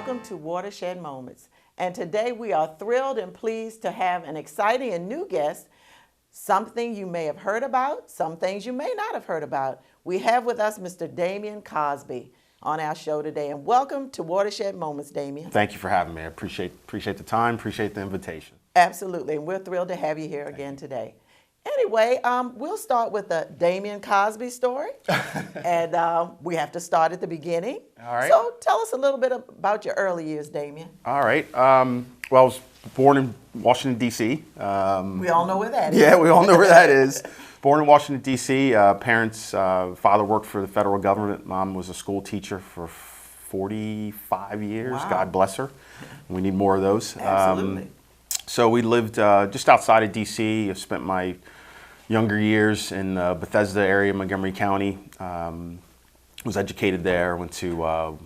welcome to Watershed Moments. And today we are thrilled and pleased to have an exciting and new guest, something you may have heard about, some things you may not have heard about. We have with us Mr. Damian Cosby on our show today. And welcome to Watershed Moments, Damian. Thank you for having me. I appreciate the time, appreciate the invitation. Absolutely, and we're thrilled to have you here again today. Anyway, we'll start with the Damian Cosby story, and we have to start at the beginning. All right. So tell us a little bit about your early years, Damian. All right. Well, I was born in Washington, D.C. We all know where that is. Yeah, we all know where that is. Born in Washington, D.C. Parents, father worked for the federal government. Mom was a school teacher for 45 years. Wow. God bless her. We need more of those. Absolutely. So we lived just outside of D.C. I spent my younger years in the Bethesda area, Montgomery County. Was educated there, went to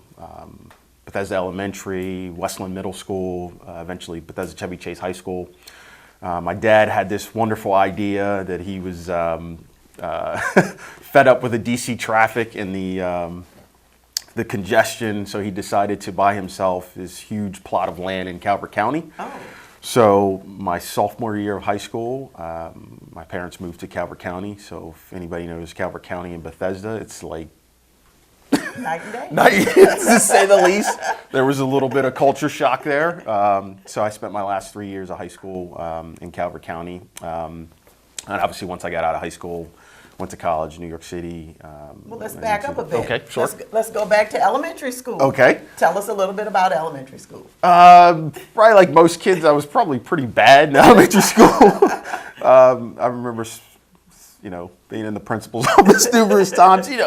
Bethesda Elementary, Westland Middle School, eventually Bethesda Chevy Chase High School. My dad had this wonderful idea that he was fed up with the DC traffic and the congestion, so he decided to buy himself this huge plot of land in Calvert County. Oh. So my sophomore year of high school, my parents moved to Calvert County. So if anybody knows Calvert County and Bethesda, it's like Night and day. to say the least. There was a little bit of culture shock there. So I spent my last 3 years of high school in Calvert County. And obviously once I got out of high school, went to college, New York City. Well, let's back up a bit. Okay, sure. Let's go back to elementary school. Okay. Tell us a little bit about elementary school. Probably like most kids, I was probably pretty bad in elementary school. I remember, being in the principal's office numerous times. And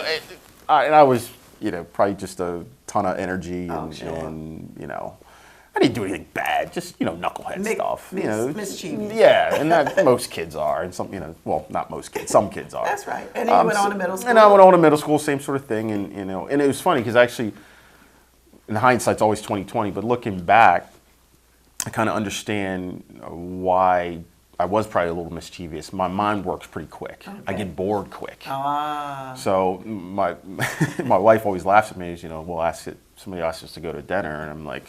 I was, probably just a ton of energy and I didn't do anything bad, just, knucklehead stuff. Mischievous. Yeah, and that most kids are, and some, well, not most kids, some kids are. That's right. And then you went on to middle school. And I went on to middle school, same sort of thing, and and it was funny because actually, in hindsight, it's always 20/20. But looking back, I kind of understand why I was probably a little mischievous. My mind works pretty quick. Okay. I get bored quick. Ah. So my wife always laughs at me. Somebody asks us to go to dinner, and I'm like,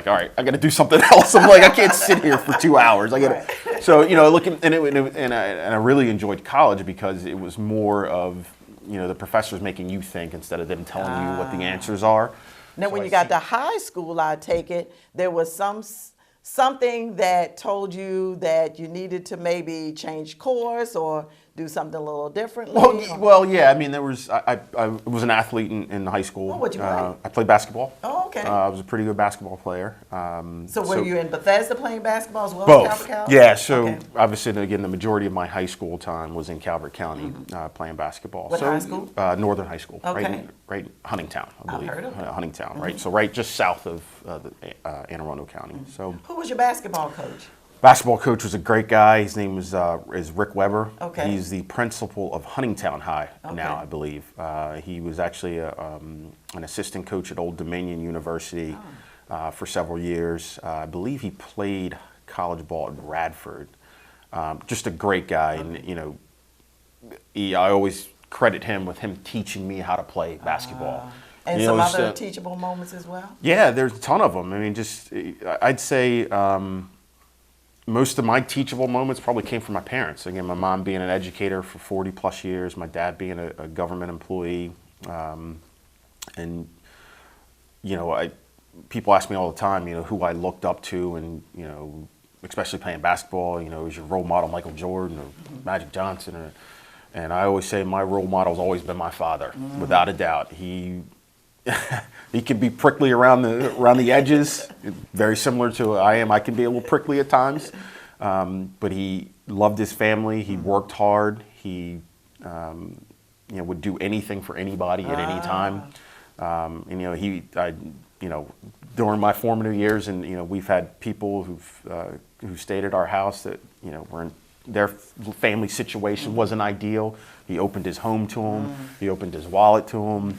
all right, I got to do something else. I'm like, I can't sit here for 2 hours. I got Right. So looking, and I really enjoyed college because it was more of the professors making you think instead of them telling you what the answers are. Now, when you got to high school, I take it, there was something that told you that you needed to maybe change course or do something a little differently. Well, yeah. I mean, there was. I was an athlete in high school. What would you play? I played basketball. Oh, okay. I was a pretty good basketball player. So were you in Bethesda playing basketball as well as Both. Calvert County? Yeah. So Okay. obviously, again, the majority of my high school time was in Calvert County playing basketball. What high school? Northern High School. Okay. Right, Huntingtown, I believe. heard of it. Huntingtown, right? So right just south of Anne Arundel County. So Who was your basketball coach? basketball coach was a great guy. His name is Rick Weber. Okay. He's the principal of Huntingtown High now, Okay. I believe. He was actually an assistant coach at Old Dominion University for several years. I believe he played college ball at Radford. Just a great guy, and I always credit him with him teaching me how to play basketball. And some other teachable moments as well? Yeah, there's a ton of them. I mean, I'd say most of my teachable moments probably came from my parents. Again, my mom being an educator for 40 plus years, my dad being a government employee. And, people ask me all the time, who I looked up to and, especially playing basketball, is your role model Michael Jordan or Magic Johnson? And I always say my role model's always been my father, without a doubt. He can be prickly around the edges, very similar to I am. I can be a little prickly at times, but he loved his family. He worked hard. He would do anything for anybody at any time. During my formative years, and we've had people who stayed at our house that were in their family situation wasn't ideal. He opened his home to them. He opened his wallet to them.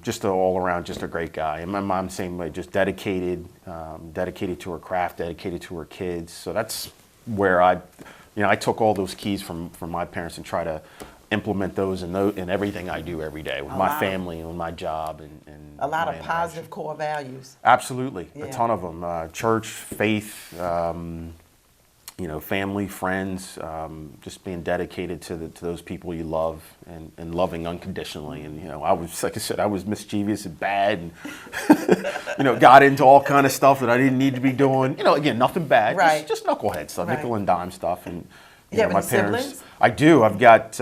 Just all around, just a great guy. And my mom, same way, just dedicated to her craft, dedicated to her kids. So that's where I took all those keys from my parents and try to implement those in everything I do every day with my family and with my job. And A lot my of interaction. positive core values. Absolutely, Yeah. a ton of them. Church, faith, family, friends, just being dedicated to those people you love and loving unconditionally. And I was, like I said, I was mischievous and bad, and got into all kind of stuff that I didn't need to be doing. Again, nothing bad, Right. just knucklehead stuff, Right. nickel and dime stuff. And You have my any parents. siblings? I do. I've got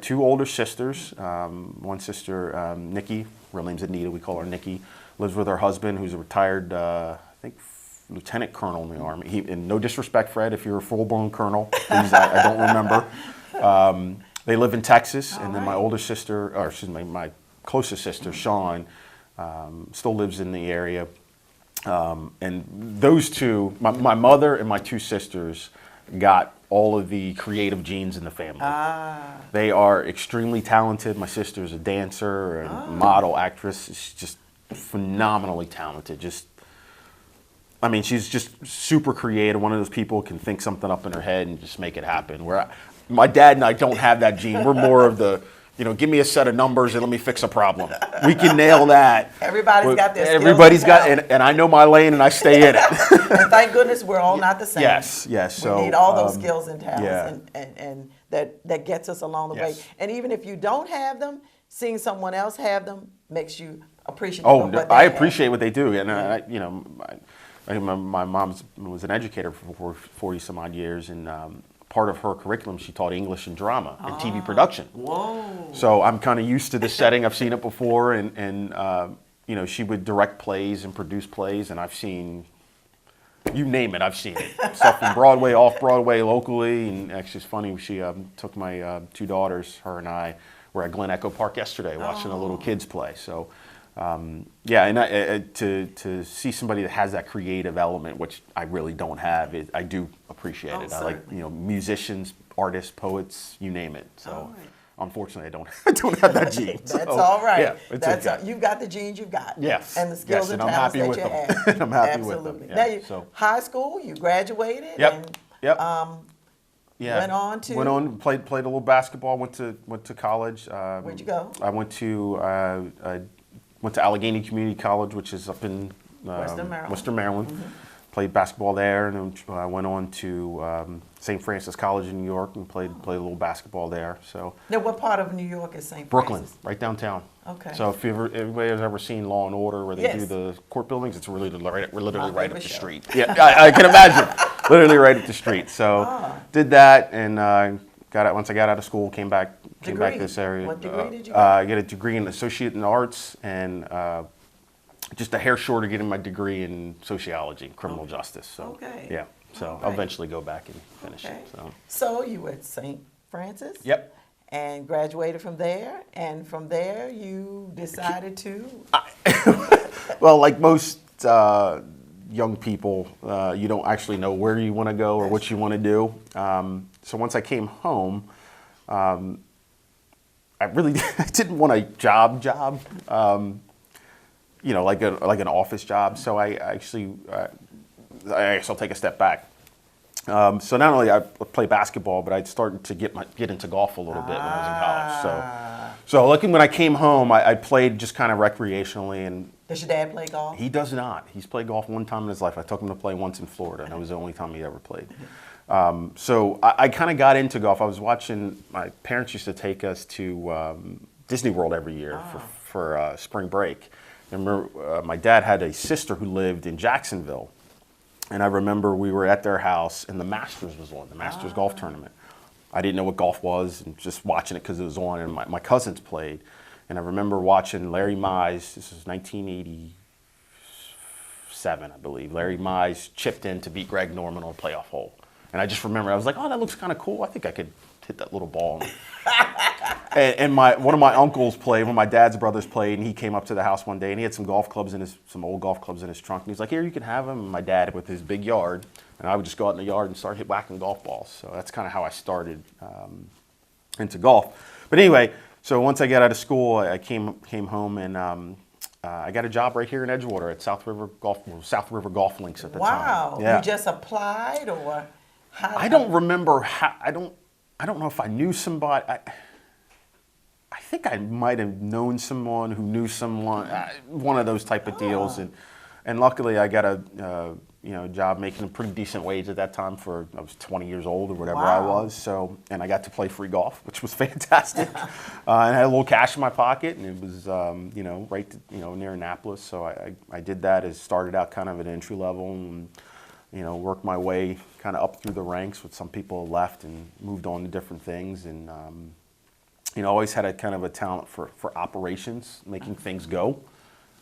two older sisters. One sister, Nikki, real name's Anita. We call her Nikki. Lives with her husband, who's a retired, I think, lieutenant colonel in the Army. And no disrespect, Fred, if you're a full-blown colonel, please, I don't remember. They live in Texas, and then my older sister, or excuse me, my closest sister, Sean, still lives in the area. And those two, my mother and my two sisters, got all of the creative genes in the family. They are extremely talented. My sister's a dancer and model, actress. She's just phenomenally talented. She's just super creative. One of those people who can think something up in her head and just make it happen. My dad and I don't have that gene. We're more of the, give me a set of numbers and let me fix a problem. We can nail that. Everybody's got their skills. Everybody's got, and I know my lane and I stay in it. And thank goodness we're all not the same. Yes. We need all those skills and talents, yeah. and that gets us along the way. Yes. And even if you don't have them, seeing someone else have them makes you appreciative Oh, of what they I have. appreciate what they do. And my mom was an educator for 40 some odd years, and part of her curriculum, she taught English and drama and TV production. Whoa. So I'm kind of used to this setting. I've seen it before, and she would direct plays and produce plays, and I've seen, you name it, I've seen it. Stuff from Broadway, off-Broadway, locally, and actually it's funny, she took my two daughters, her and I, were at Glen Echo Park yesterday watching a little kids play. So, and to see somebody that has that creative element, which I really don't have, I do appreciate it. I like musicians, artists, poets, you name it. So, unfortunately, I don't have that gene. That's all right. Yeah, you've got the genes you've got. Yes. And the skills and and I'm talents happy that with you them. have. I'm happy Absolutely. with them. Now, Yeah, high school, you graduated. Yep. And, Yep. Went on to? Went on, played a little basketball. Went to college. Where'd you go? I went to Allegheny Community College, which is up in Western Maryland. Mm-hmm. Played basketball there, and then I went on to St. Francis College in New York and played a little basketball there. So. Now, what part of New York is St. Brooklyn, Francis? right downtown. Okay. So if everybody has ever seen Law and Order, where they do Yes. the court buildings, it's really we're literally My right up favorite the show. street. Yeah, I can imagine. Literally right up the street. So did that, and once I got out of school, came back to this area. What degree did you get? I get a degree in Associate in Arts, and just a hair short of getting my degree in sociology, criminal justice. So yeah, so I'll eventually go back and finish it. So you were at St. Francis? Yep. And graduated from there, and from there you decided to? Well, like most young people, you don't actually know where you want to go or what you want to do. So once I came home, I really didn't want a job, like an office job. So I guess I'll take a step back. So not only I play basketball, but I'd started to get into golf a little bit when I was in college. So looking when I came home, I played just kind of recreationally. And does your dad play golf? He does not. He's played golf one time in his life. I took him to play once in Florida, and that was the only time he ever played. So I kind of got into golf. I was watching, my parents used to take us to Disney World every year for spring break. I remember my dad had a sister who lived in Jacksonville. And I remember we were at their house, and the Masters was on, the Masters golf tournament. I didn't know what golf was, and just watching it because it was on, and my cousins played. And I remember watching Larry Mize, this was 1987, I believe. Larry Mize chipped in to beat Greg Norman on a playoff hole. And I just remember, I was like, oh, that looks kind of cool. I think I could hit that little ball. And one of my uncles played, one of my dad's brothers played, and he came up to the house one day, and he had some old golf clubs in his trunk. And he's like, here, you can have them. And my dad, with his big yard, and I would just go out in the yard and start whacking golf balls. So that's kind of how I started into golf. But anyway, so once I got out of school, I came home, and I got a job right here in Edgewater at South River Golf Links at the time. Wow. Yeah. You just applied, or how? I don't remember how. I don't know if I knew somebody. I think I might have known someone who knew someone, one of those type of deals, and luckily I got a job making a pretty decent wage at that time I was 20 years old or whatever I was. So, and I got to play free golf, which was fantastic. And I had a little cash in my pocket, and it was right near Annapolis. So I did that. Started out kind of at entry level, and worked my way kind of up through the ranks. With some people left and moved on to different things, and always had a kind of a talent for operations, making things go.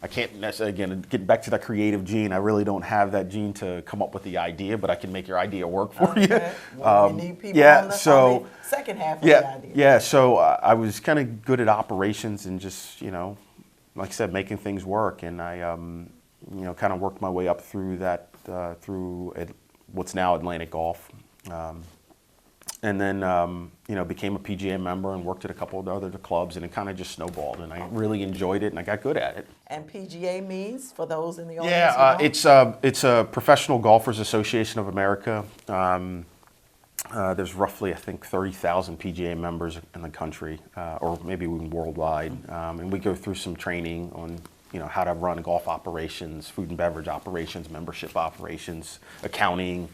I can't necessarily, again, get back to that creative gene. I really don't have that gene to come up with the idea, but I can make your idea work for you. Well, we need people on the second half of the idea. Yeah, so I was kind of good at operations and just, like I said, making things work. And I, kind of worked my way up through that, what's now Atlantic Golf. And then, became a PGA member and worked at a couple of other clubs, and it kind of just snowballed, and I really enjoyed it, and I got good at it. And PGA means, for those in the audience? It's a Professional Golfers Association of America. There's roughly, I think, 30,000 PGA members in the country, or maybe even worldwide, and we go through some training on how to run golf operations, food and beverage operations, membership operations, accounting.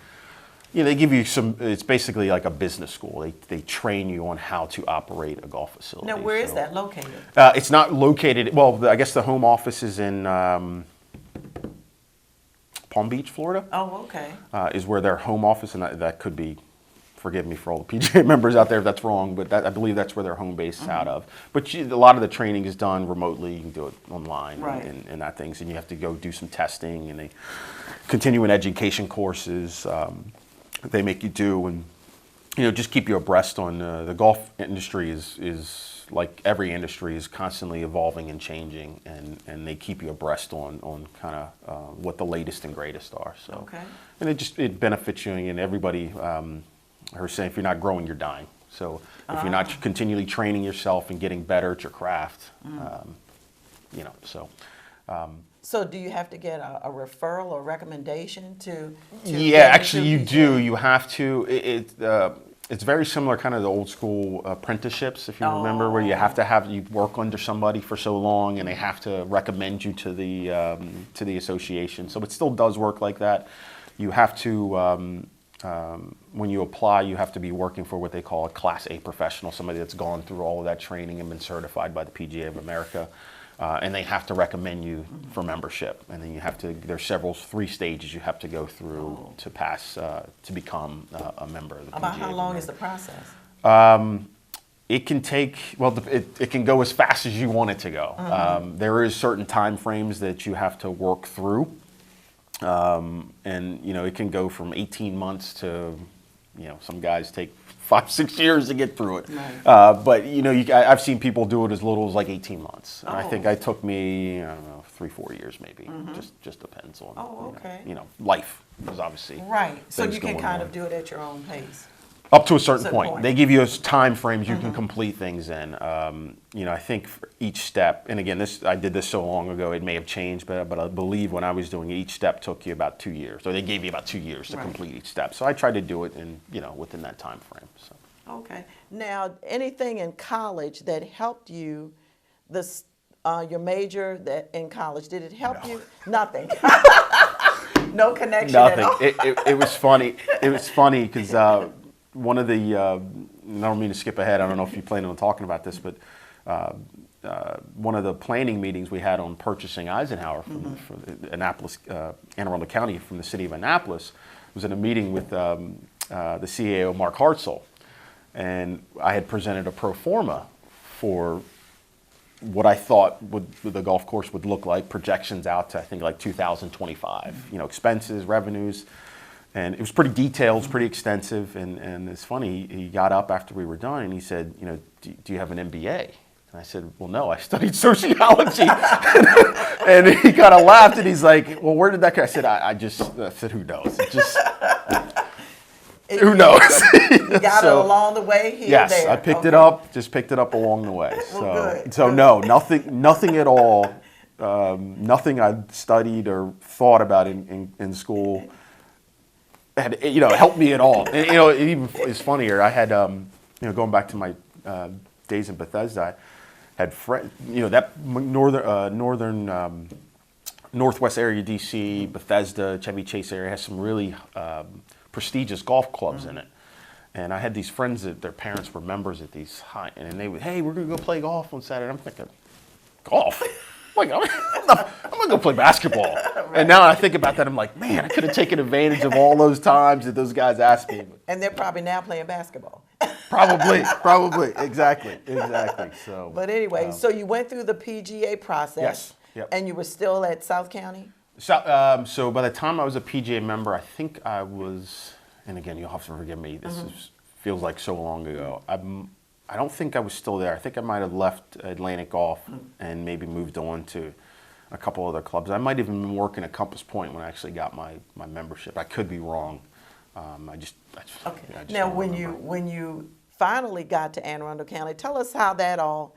They give you it's basically like a business school. They train you on how to operate a golf facility. Now, where is that located? It's not located, well, I guess the home office is in Palm Beach, Florida. Oh, okay. Is where their home office, and that could be, forgive me for all the PGA members out there if that's wrong, but I believe that's where their home base is out of. But a lot of the training is done remotely. You can do it online, right, and that things, and you have to go do some testing, and they continuing education courses. They make you do, and just keep you abreast on the golf industry is like every industry is constantly evolving and changing, and they keep you abreast on kind of what the latest and greatest are. So, okay. And it benefits you, and everybody. I heard saying if you're not growing, you're dying. So if you're not continually training yourself and getting better at your craft, so. So do you have to get a referral or recommendation to yeah, actually you do. You have to. It's very similar, kind of the old school apprenticeships, if you remember, where you have to you work under somebody for so long, and they have to recommend you to the association. So it still does work like that. You have to. When you apply, you have to be working for what they call a Class A professional, somebody that's gone through all of that training and been certified by the PGA of America. And they have to recommend you for membership, and then you have to. There's 3 stages you have to go through to pass to become a member of the PGA. About how long is the process? It can take it can go as fast as you want it to go. There is certain time frames that you have to work through, and it can go from 18 months to some guys take 5-6 years to get through it. Right. But I've seen people do it as little as like 18 months. And I think it took me, I don't know, 3-4 years maybe. Just depends on life, because obviously. Right. So you can kind of do it at your own pace. Up to a certain point. They give you time frames you can complete things in. I think for each step, and again, I did this so long ago, it may have changed, but I believe when I was doing it, each step took you about 2 years. Or they gave you about 2 years to complete each step. So I tried to do it in, within that time frame. So. Okay. Now, anything in college that helped you, your major in college, did it help you? Nothing. No connection Nothing. At all. It was funny. It was funny because one of the, I don't mean to skip ahead, I don't know if you plan on talking about this, but one of the planning meetings we had on purchasing Eisenhower from Annapolis, Anne Arundel County, from the city of Annapolis, was in a meeting with the CAO, Mark Hartzell, and I had presented a pro forma for what I thought the golf course would look like, projections out to, I think, like 2025, expenses, revenues. And it was pretty detailed, pretty extensive, and it's funny, he got up after we were done and he said, do you have an MBA? And I said, well, no, I studied sociology. And he kind of laughed and he's like, well, where did that come? I said, I said, who knows? Who knows? You got it along the way here? Yes, there. I picked it up, just picked it up along the way. No, nothing at all, nothing I studied or thought about in school had, helped me at all. And, it even is funnier. I had, going back to my days in Bethesda, had that northern northwest area of DC, Bethesda, Chevy Chase area has some really prestigious golf clubs in it. And I had these friends that their parents were members at these and they would, hey, we're gonna go play golf on Saturday. I'm thinking, golf? Like, I'm gonna go play basketball. Right. And now I think about that, I'm like, man, I could have taken advantage of all those times that those guys asked me. And they're probably now playing basketball. Probably, exactly. So, but anyway, so you went through the PGA process. Yes. Yep. And you were still at South County? So by the time I was a PGA member, I think I was, and again, you'll have to forgive me, this feels like so long ago. I don't think I was still there. I think I might have left Atlantic Golf and maybe moved on to a couple other clubs. I might have even been working at Compass Point when I actually got my membership. I could be wrong. Okay. Now, when you finally got to Anne Arundel County, tell us how that all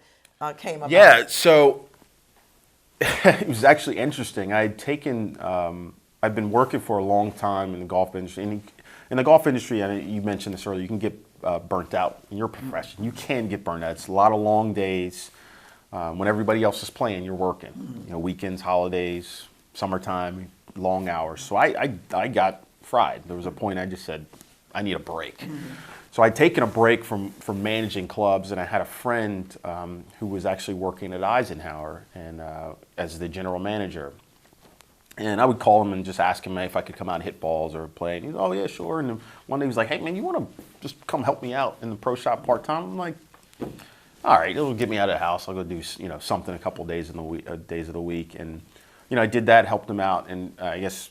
came about. Yeah, so it was actually interesting. I had taken, I've been working for a long time in the golf industry. In the golf industry, and you mentioned this earlier, you can get burnt out in your profession. You can get burnt out. It's a lot of long days. When everybody else is playing, you're working. Weekends, holidays, summertime, long hours. So I got fried. There was a point I just said, I need a break. So I'd taken a break from managing clubs, and I had a friend who was actually working at Eisenhower and as the general manager. And I would call him and just ask him if I could come out and hit balls or play. And he's, oh yeah, sure. And then one day he was like, hey man, you want to just come help me out in the pro shop part time? I'm like, all right, it'll get me out of the house. I'll go do something a couple of days days of the week. And I did that, helped him out, and I guess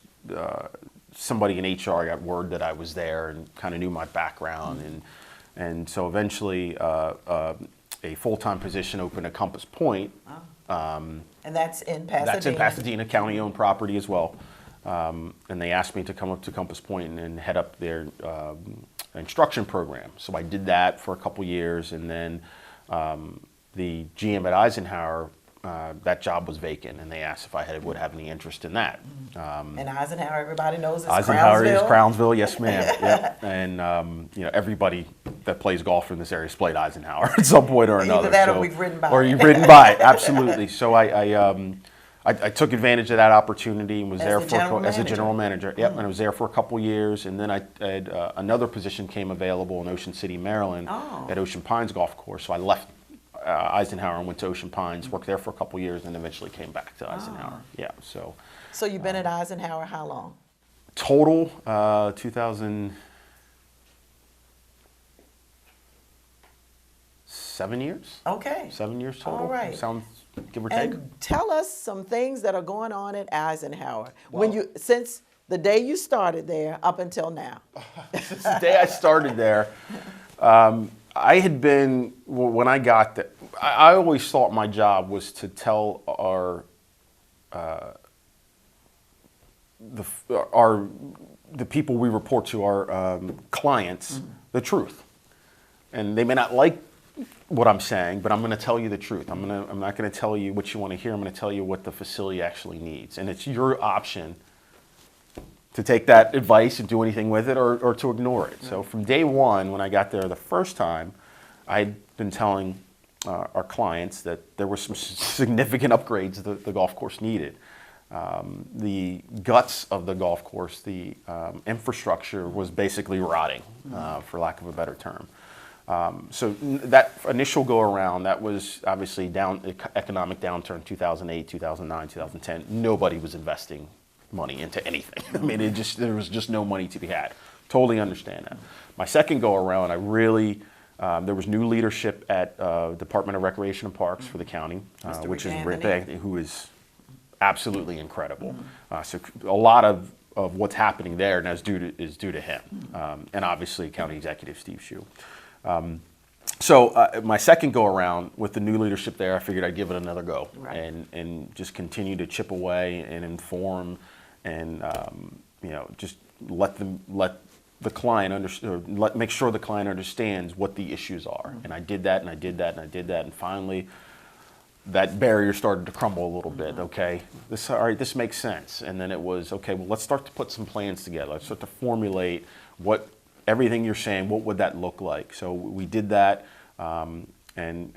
somebody in HR got word that I was there and kind of knew my background, and so eventually a full-time position opened at Compass Point. And that's in Pasadena. That's in Pasadena, county-owned property as well. And they asked me to come up to Compass Point and head up their instruction program. So I did that for a couple years, and then the GM at Eisenhower, that job was vacant, and they asked if I would have any interest in that. And Eisenhower, everybody knows it's Eisenhower Crownsville. is Crownsville, yes ma'am. Yep. And everybody that plays golf in this area has played Eisenhower at some point or another. Either that or we've ridden by. Or you've ridden by it, absolutely. So I took advantage of that opportunity and was there as a general manager. Yep, and I was there for a couple years, and then I had another position came available in Ocean City, Maryland, at Ocean Pines Golf Course. So I left Eisenhower and went to Ocean Pines, worked there for a couple years, and eventually came back to Eisenhower. Yeah, so. So you've been at Eisenhower how long? Total, 2007 years. Okay. 7 years total. All right. Sounds give or take. And tell us some things that are going on at Eisenhower since the day you started there up until now. Since the day I started there, I had been, when I got there, I always thought my job was to tell the people we report to, our clients, the truth. And they may not like what I'm saying, but I'm going to tell you the truth. I'm not going to tell you what you want to hear. I'm going to tell you what the facility actually needs. And it's your option to take that advice and do anything with it or to ignore it. So from day one, when I got there the first time, I'd been telling our clients that there were some significant upgrades that the golf course needed. The guts of the golf course, the infrastructure was basically rotting, for lack of a better term. So that initial go around, that was obviously economic downturn, 2008, 2009, 2010. Nobody was investing money into anything. I mean, there was just no money to be had. Totally understand that. My second go around, I really, there was new leadership at Department of Recreation and Parks for the county, which is Rick Anthony, who is absolutely incredible. So a lot of what's happening there now is due to him, and obviously County Executive Steve Shue. So my second go around with the new leadership there, I figured I'd give it another go, and just continue to chip away and inform, and just let the client make sure the client understands what the issues are. And I did that, and I did that, and I did that, and finally that barrier started to crumble a little bit. Okay, this makes sense. And then it was, okay, well, let's start to put some plans together. Let's start to formulate everything you're saying, what would that look like? So we did that. And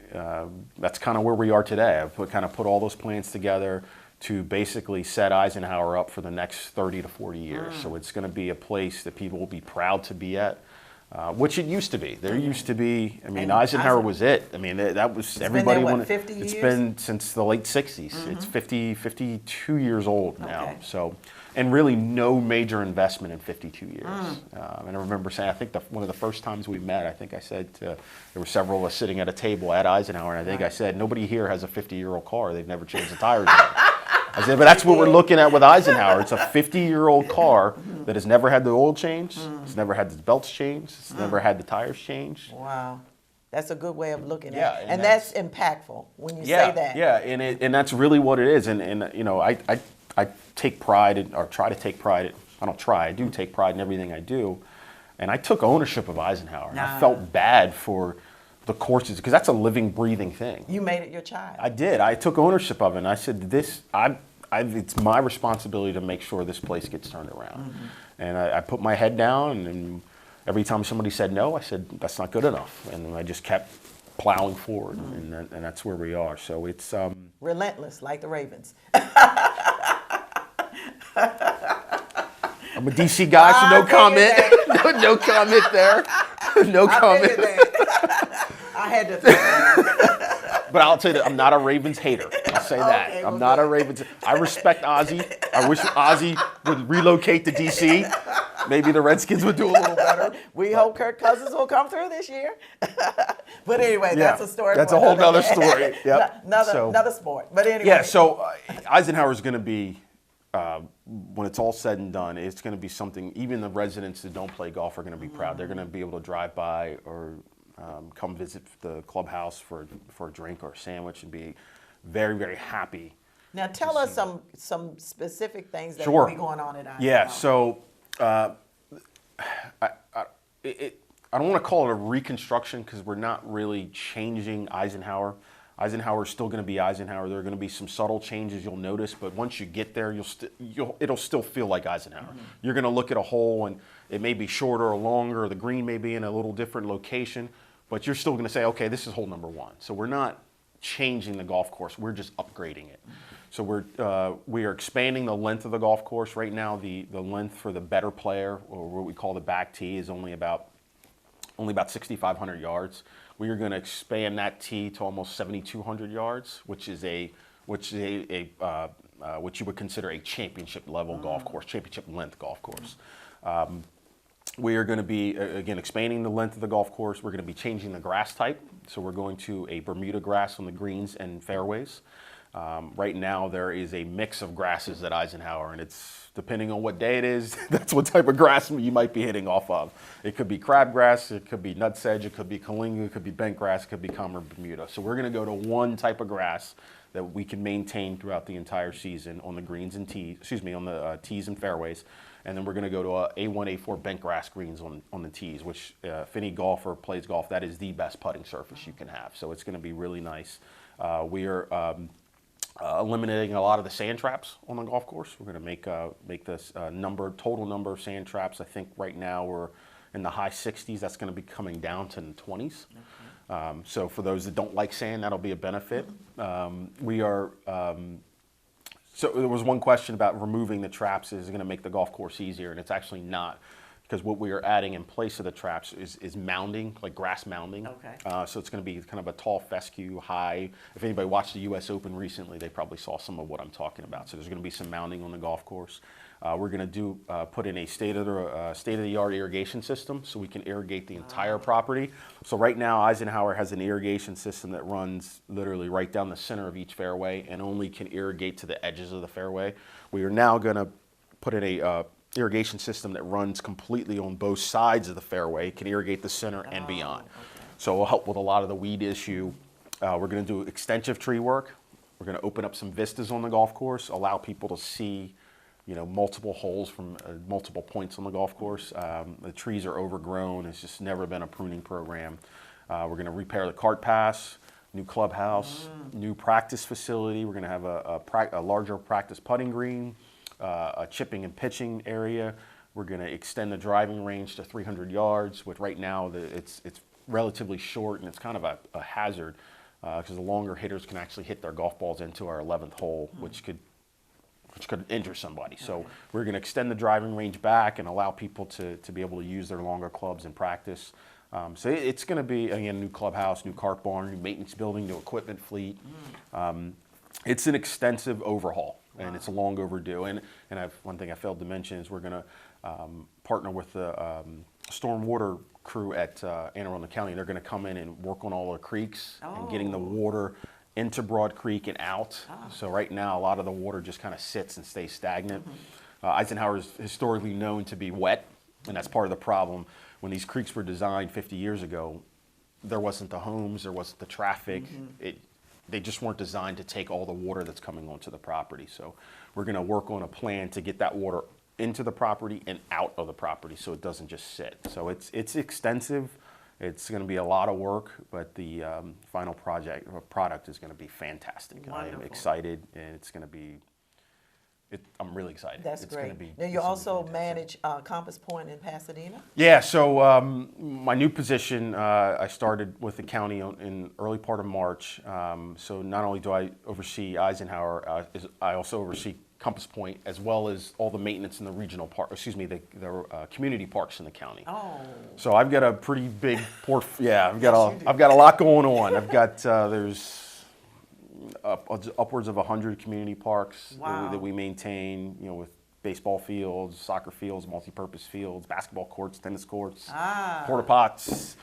that's kind of where we are today. I've kind of put all those plans together to basically set Eisenhower up for the next 30 to 40 years. So it's going to be a place that people will be proud to be at, which it used to be. There used to be, I mean, And Eisenhower was it. I mean, that was, everybody been there, wanted. 50 It's years? been since the late 60s. It's 52 years old now. Okay. So, and really no major investment in 52 years. And I remember saying, I think one of the first times we met, I think I said, there were several of us sitting at a table at Eisenhower, and I think I said, nobody here has a 50-year-old car. They've never changed the tires in it. I said, but that's what we're looking at with Eisenhower. It's a 50-year-old car that has never had the oil changed, it's never had the belts changed, it's never had the tires changed. Wow. That's a good way of looking Yeah, at it. and And that's impactful when you Yeah, say that. yeah, and that's really what it is. And you know, I take pride in, or try to take pride in, I don't try, I do take pride in everything I do. And I took ownership of Eisenhower. And I felt bad for the courses, because that's a living, breathing thing. You made it your child. I did. I took ownership of it, and I said, it's my responsibility to make sure this place gets turned around. And I put my head down, and every time somebody said no, I said, that's not good enough. And I just kept plowing forward, and that's where we are. So it's... Relentless, like the Ravens. I'm a DC guy, so no comment. No comment there. No comment. I had to think. But I'll tell you that I'm not a Ravens hater. I'll say that. Okay, I'm well, not good. a Ravens. I respect Ozzie. I wish Ozzie would relocate to DC. Maybe the Redskins would do a little better. We hope Kirk Cousins will come through this year. But anyway, that's a story. That's for a whole another nother day. story. Yep. Another sport. But anyway. Yeah, so Eisenhower's going to be, when it's all said and done, it's going to be something, even the residents that don't play golf are going to be proud. They're going to be able to drive by or come visit the clubhouse for a drink or a sandwich and be very, very happy. Now tell us some specific things that Sure. will be going on at Eisenhower. Yeah, so I don't want to call it a reconstruction, because we're not really changing Eisenhower. Eisenhower is still going to be Eisenhower. There are going to be some subtle changes you'll notice, but once you get there, it'll still feel like Eisenhower. You're going to look at a hole, and it may be shorter or longer, or the green may be in a little different location, but you're still going to say, okay, this is hole number one. So we're not changing the golf course. We're just upgrading it. So we are expanding the length of the golf course. Right now, the length for the better player, or what we call the back tee, is only about 6,500 yards. We are going to expand that tee to almost 7,200 yards, which you would consider a championship level golf course, championship length golf course. We are going to be, again, expanding the length of the golf course. We're going to be changing the grass type. So we're going to a Bermuda grass on the greens and fairways. Right now, there is a mix of grasses at Eisenhower, and it's depending on what day it is, that's what type of grass you might be hitting off of. It could be crabgrass, it could be nutsedge, it could be kalinga, it could be bent grass, it could be common Bermuda. So we're going to go to one type of grass that we can maintain throughout the entire season on the greens and tees, on the tees and fairways. And then we're going to go to a A1, A4 bent grass greens on the tees, which if any golfer plays golf, that is the best putting surface you can have. So it's going to be really nice. We are eliminating a lot of the sand traps on the golf course. We're going to make this total number of sand traps. I think right now we're in the high 60s. That's going to be coming down to the 20s. Okay. So for those that don't like sand, that'll be a benefit. So there was one question about removing the traps. Is it going to make the golf course easier? And it's actually not, because what we are adding in place of the traps is mounding, like grass mounding. Okay. So it's going to be kind of a tall fescue, high. If anybody watched the U.S. Open recently, they probably saw some of what I'm talking about. So there's going to be some mounding on the golf course. We're going to put in a state-of-the-art irrigation system, so we can irrigate the entire property. So right now, Eisenhower has an irrigation system that runs literally right down the center of each fairway and only can irrigate to the edges of the fairway. We are now going to put in a irrigation system that runs completely on both sides of the fairway, can irrigate the center and beyond. Okay. So it will help with a lot of the weed issue. We're going to do extensive tree work. We're going to open up some vistas on the golf course, allow people to see multiple holes from multiple points on the golf course. The trees are overgrown. It's just never been a pruning program. We're going to repair the cart pass, new clubhouse, new practice facility. We're going to have a larger practice putting green, a chipping and pitching area. We're going to extend the driving range to 300 yards. With right now, it's relatively short, and it's kind of a hazard because the longer hitters can actually hit their golf balls into our 11th hole, which could injure somebody. So we're going to extend the driving range back and allow people to be able to use their longer clubs in practice. So it's going to be, again, new clubhouse, new cart barn, new maintenance building, new equipment fleet. It's an extensive overhaul, and it's long overdue. And one thing I failed to mention is we're going to partner with the stormwater crew at Anne Arundel County. They're going to come in and work on all the creeks and getting the water into Broad Creek and out. So right now, a lot of the water just kind of sits and stays stagnant. Eisenhower is historically known to be wet, and that's part of the problem. When these creeks were designed 50 years ago, there wasn't the homes, there wasn't the traffic. They just weren't designed to take all the water that's coming onto the property. So we're going to work on a plan to get that water into the property and out of the property so it doesn't just sit. So it's extensive. It's going to be a lot of work, but the final product is going to be fantastic. Wonderful. I am excited, and it's going to be. I'm really excited. That's it's great. Gonna be, Now you also manage Compass Point in Pasadena? Yeah, so my new position, I started with the county in early part of March. So not only do I oversee Eisenhower, I also oversee Compass Point, as well as all the maintenance in the regional park, the community parks in the county. Oh. So I've got a pretty big I've got a lot going on. I've got there's upwards of 100 community parks that we maintain, with baseball fields, soccer fields, multi-purpose fields, basketball courts, tennis courts, porta pots.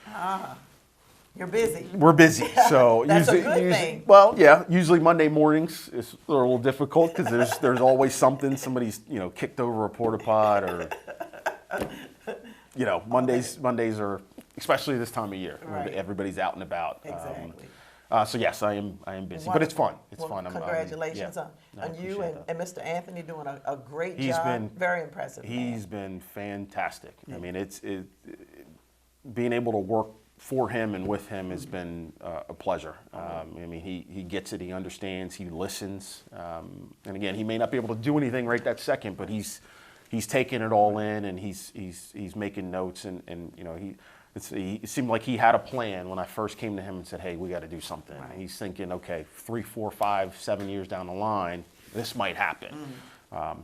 You're busy. We're busy, so That's a good thing. Well, yeah. Usually Monday mornings is a little difficult because there's always something. Somebody's kicked over a porta pot, or Mondays are, especially this time of year, Right. everybody's out and about. Exactly. So yes, I am busy, but it's fun. It's fun. Congratulations on you and Mr. Anthony doing a great job. Been very impressive. He's been fantastic. I mean, being able to work for him and with him has been a pleasure. I mean, he gets it. He understands. He listens. And again, he may not be able to do anything right that second, but he's taking it all in, and he's making notes, and it seemed like he had a plan when I first came to him and said, hey, we got to do something. Right. He's thinking, okay, 3, 4, 5, 7 years down the line, this might happen.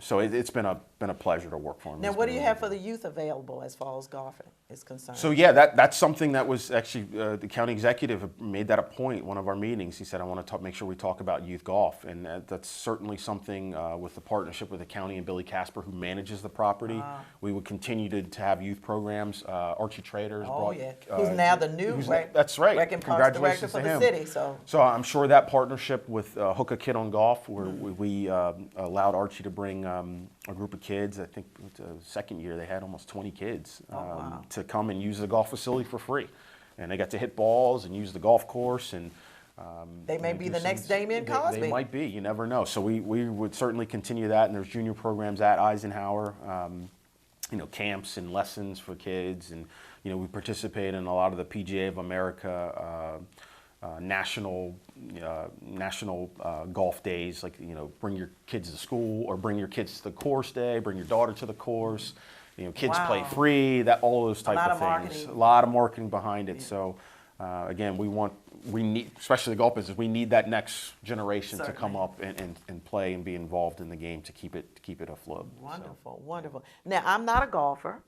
So it's been a pleasure to work for him. Now, what do you have for the youth available as far as golfing is concerned? So yeah, that's something that was actually the county executive made that a point. One of our meetings, he said, I want to make sure we talk about youth golf, and that's certainly something with the partnership with the county and Billy Casper, who manages the property. We would continue to have youth programs. Archie Traders. Who's now the new that's right. Rec and Parks Director for the city. So I'm sure that partnership with Hook a Kid on Golf, where we allowed Archie to bring a group of kids. I think the second year they had almost 20 kids to come and use the golf facility for free, and they got to hit balls and use the golf course, and they may be the next Damian Cosby. They might be. You never know. So we would certainly continue that, and there's junior programs at Eisenhower, camps and lessons for kids, and we participate in a lot of the PGA of America national golf days, like bring your kids to school, or bring your kids to the course day, bring your daughter to the course. Kids play free. All those type of things. Marketing. A lot of marketing behind it. Yeah. So again, we need, especially the golf business, we need that next generation to come up and play and be involved in the game to keep it afloat. Wonderful, wonderful. Now, I'm not a golfer,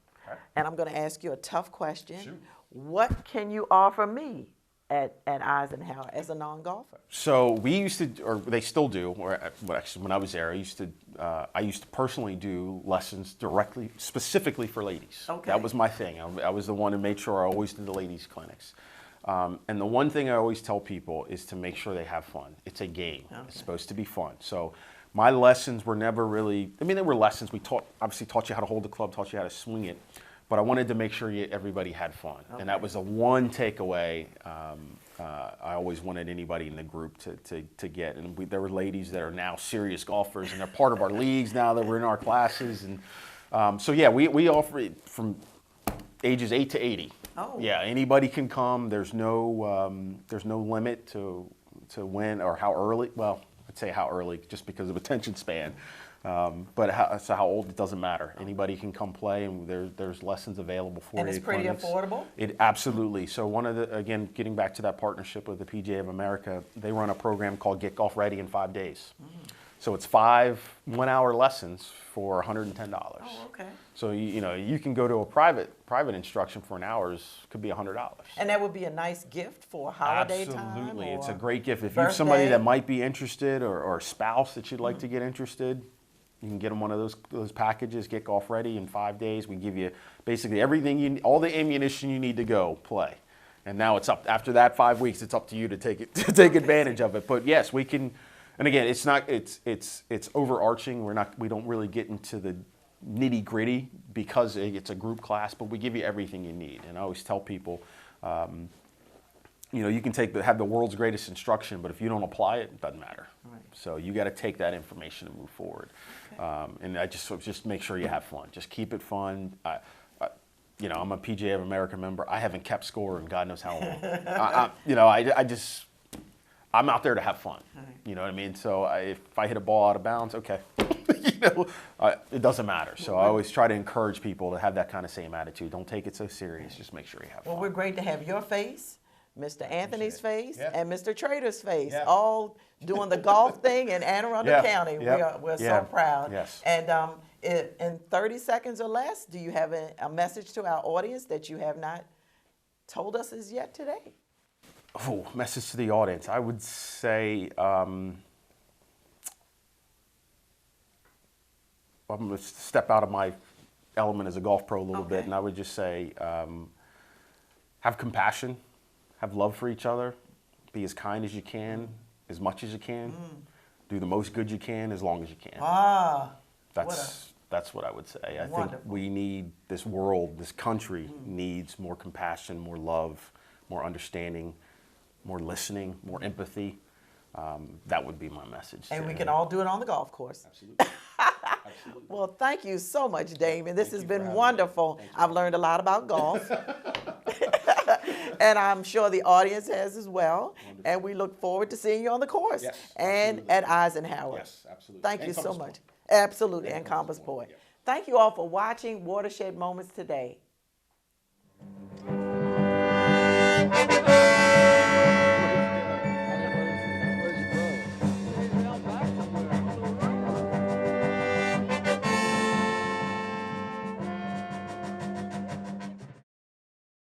and I'm going to ask you a tough question. Shoot. What can you offer me at Eisenhower as a non-golfer? So we used to, or they still do, or actually when I was there, I used to personally do lessons specifically for ladies. Okay. That was my thing. I was the one who made sure I always did the ladies clinics. And the one thing I always tell people is to make sure they have fun. It's a game. Okay. It's supposed to be fun. So my lessons were never really, they were lessons. We obviously taught you how to hold the club, taught you how to swing it. But I wanted to make sure everybody had fun. Okay. And that was the one takeaway I always wanted anybody in the group to get. And there were ladies that are now serious golfers, and they're part of our leagues now that we're in our classes. And so yeah, we offer it from ages 8 to 80. Oh. Yeah, anybody can come. There's no limit to when or how early. Well, I'd say how early, just because of attention span. So how old, it doesn't matter. Anybody can come play, and there's lessons available for you. And it's pretty affordable? It absolutely. So again, getting back to that partnership with the PGA of America, they run a program called Get Golf Ready in 5 days. So it's 5 one-hour lessons for $110. Oh, okay. So you can go to a private instruction for an hour, could be $100. And that would be a nice gift for a holiday time? Absolutely, Or it's a great gift. If you have somebody that might be interested, or a spouse that you'd like to get interested, you can get them one of those packages. Get Golf Ready in 5 days. We give you basically everything all the ammunition you need to go play. And now it's up after that 5 weeks. It's up to you to take advantage of it. But yes, we can. And again, it's overarching. We don't really get into the nitty gritty because it's a group class, but we give you everything you need. And I always tell people, you can have the world's greatest instruction, but if you don't apply it, it doesn't matter. Right. So you got to take that information and move forward. Okay. And I just make sure you have fun. Just keep it fun. I'm a PGA of America member. I haven't kept score in God knows how long. I'm out there to have fun. Right. You know what I mean? So if I hit a ball out of bounds, okay. It doesn't matter. So I always try to encourage people to have that kind of same attitude. Don't take it so serious. Just make sure you have fun. Well, we're great to have your face, Mr. Anthony's face, Yeah. and Mr. Trader's face, Yeah. all doing the golf thing in Anne Arundel County. Yeah. We're Yeah. so proud. Yes. And in 30 seconds or less, do you have a message to our audience that you have not told us as yet today? Oh, message to the audience. I would say I'm going to step out of my element as a golf pro a little bit, and I would just say have compassion, have love for each other, be as kind as you can, as much as you can, do the most good you can as long as you can. That's what I would say. I think we need this world, this country needs more compassion, more love, more understanding, more listening, more empathy. That would be my message. And we can all do it on the golf course. Absolutely. Absolutely. Well, thank you so much, Damian. This has been wonderful. I've learned a lot about golf. And I'm sure the audience has as well. Wonderful. And we look forward to seeing you on the course. Yes, and at Eisenhower. Yes, absolutely. Thank you so much. Absolutely, and Compass Point. Yeah. Thank you all for watching Watershed Moments today.